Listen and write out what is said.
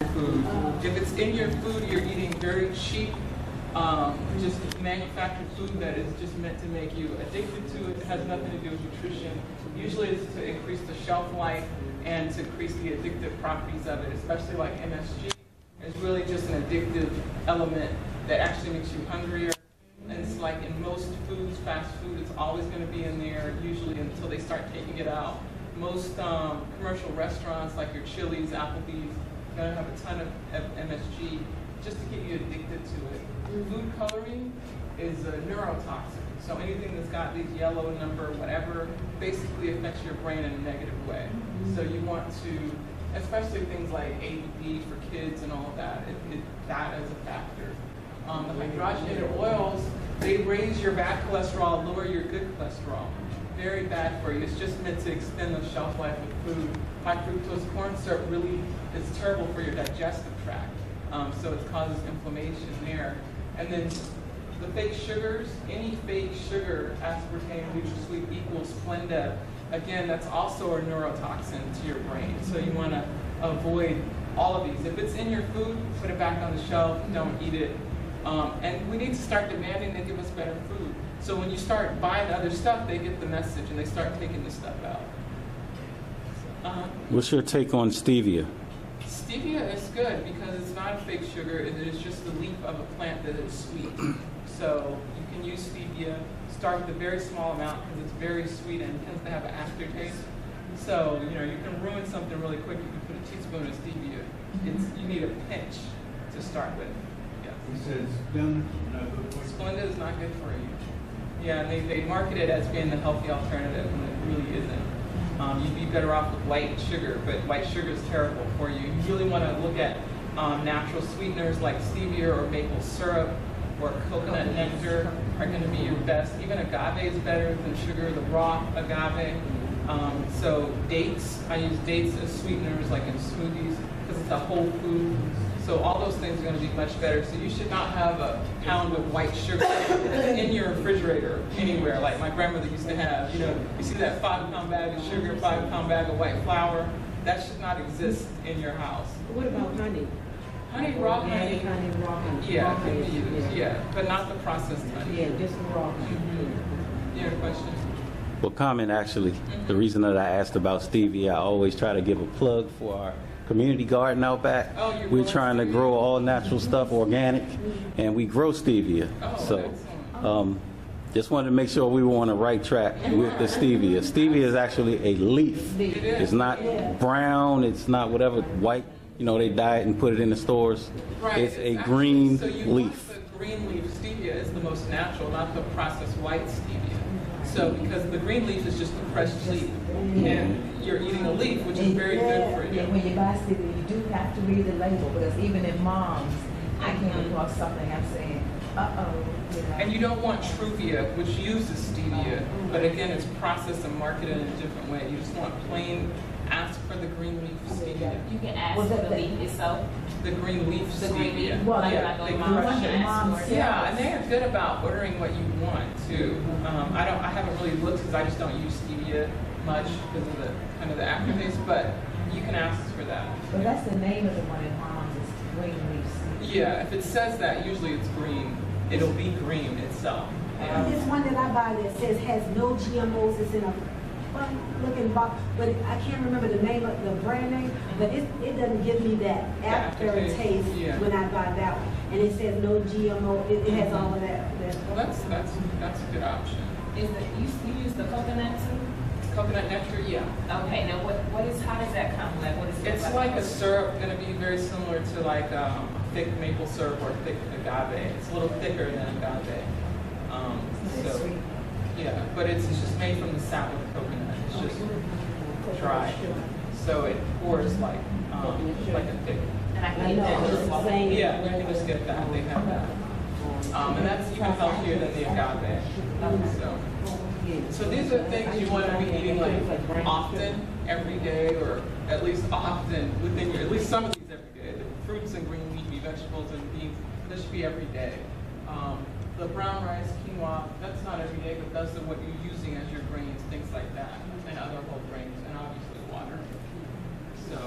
food. If it's in your food, you're eating very cheap, just manufactured food that is just meant to make you addicted to it. It has nothing to do with nutrition. Usually it's to increase the shelf life and to increase the addictive properties of it, especially like MSG. It's really just an addictive element that actually makes you hungrier. And it's like in most foods, fast food, it's always going to be in there, usually until they start taking it out. Most commercial restaurants, like your Chili's, Applebee's, going to have a ton of MSG just to get you addicted to it. Food coloring is a neurotoxin. So anything that's got these yellow number, whatever, basically affects your brain in a negative way. So you want to, especially things like ADD for kids and all of that, that is a factor. The hydrogenated oils, they raise your bad cholesterol, lower your good cholesterol. Very bad for you. It's just meant to extend the shelf life of food. High fructose corn syrup really is terrible for your digestive tract. So it causes inflammation there. And then the fake sugars, any fake sugar, aspartame, NutraSweet equals Splenda. Again, that's also a neurotoxin to your brain. So you want to avoid all of these. If it's in your food, put it back on the shelf, don't eat it. And we need to start demanding they give us better food. So when you start buying other stuff, they get the message and they start taking the stuff out. What's your take on stevia? Stevia is good because it's not a fake sugar. It is just the leaf of a plant that is sweet. So you can use stevia. Start with a very small amount because it's very sweet and tends to have an aftertaste. So you can ruin something really quick. You can put a teaspoon of stevia. You need a pinch to start with. He says Splenda is not good for you. Splenda is not good for you. Yeah, and they market it as being the healthy alternative, and it really isn't. You'd be better off with white sugar, but white sugar is terrible for you. You really want to look at natural sweeteners like stevia or maple syrup or coconut nectar are going to be your best. Even agave is better than sugar, the raw agave. So dates, I use dates as sweeteners like in smoothies because it's a whole food. So all those things are going to be much better. So you should not have a pound of white sugar in your refrigerator anywhere like my grandmother used to have. You see that 5-pound bag of sugar, 5-pound bag of white flour? That should not exist in your house. What about honey? Honey, raw honey. Raw honey. Yeah, can be used, yeah, but not the processed honey. Yeah, just raw honey. You have a question? Well, comment actually. The reason that I asked about stevia, I always try to give a plug for our community garden out back. Oh, we're trying to grow all natural stuff, organic, and we grow stevia. So just wanted to make sure we were on the right track with the stevia. Stevia is actually a leaf. It's not brown, it's not whatever white, they dye it and put it in the stores. Right. It's a green so you leaf. Want the green leaf stevia is the most natural, not the processed white stevia. So because the green leaf is just the fresh leaf, and you're eating a leaf, which is very good for you. Yeah, when you buy stevia, you do have to read the label because even in moms, I came across something I'm saying, And you don't want Truvia, which uses stevia, but again, it's processed and marketed in a different way. You just want plain, ask for the green leaf stevia. You can ask for the leaf itself. The green leaf stevia. Well, yeah, like they mom crush it. ask for it. Yeah, and they are good about ordering what you want too. I haven't really looked because I just don't use stevia much because of the kind of the aftertaste, but you can ask for that. But that's the name of the one in moms is green leaf stevia. Yeah, if it says that, usually it's green. It'll be green itself. This one that I buy that says has no GMOs. It's in a fun looking box, but I can't remember the name of the brand name. But it doesn't give me that aftertaste when I buy that one. And it says no GMO. It has all of that. Well, that's a good option. Is you use the coconut too? Coconut nectar, yeah. Okay, now how does that come? Like what is it? It's like a syrup, going to be very similar to like thick maple syrup or thick agave. It's a little thicker than agave. Yeah, but it's just made from the sap of the coconut. It's just dry, so it pours like a thick. And I can eat that. Yeah, you can just get that. They have that, and that's even healthier than the agave. So these are things you want to be eating like often, every day, or at least often within at least some of these every day. The fruits and green leafy vegetables and beans, this should be every day. The brown rice, quinoa, that's not every day, but those are what you're using as your grains, things like that, and other whole grains, and obviously water. So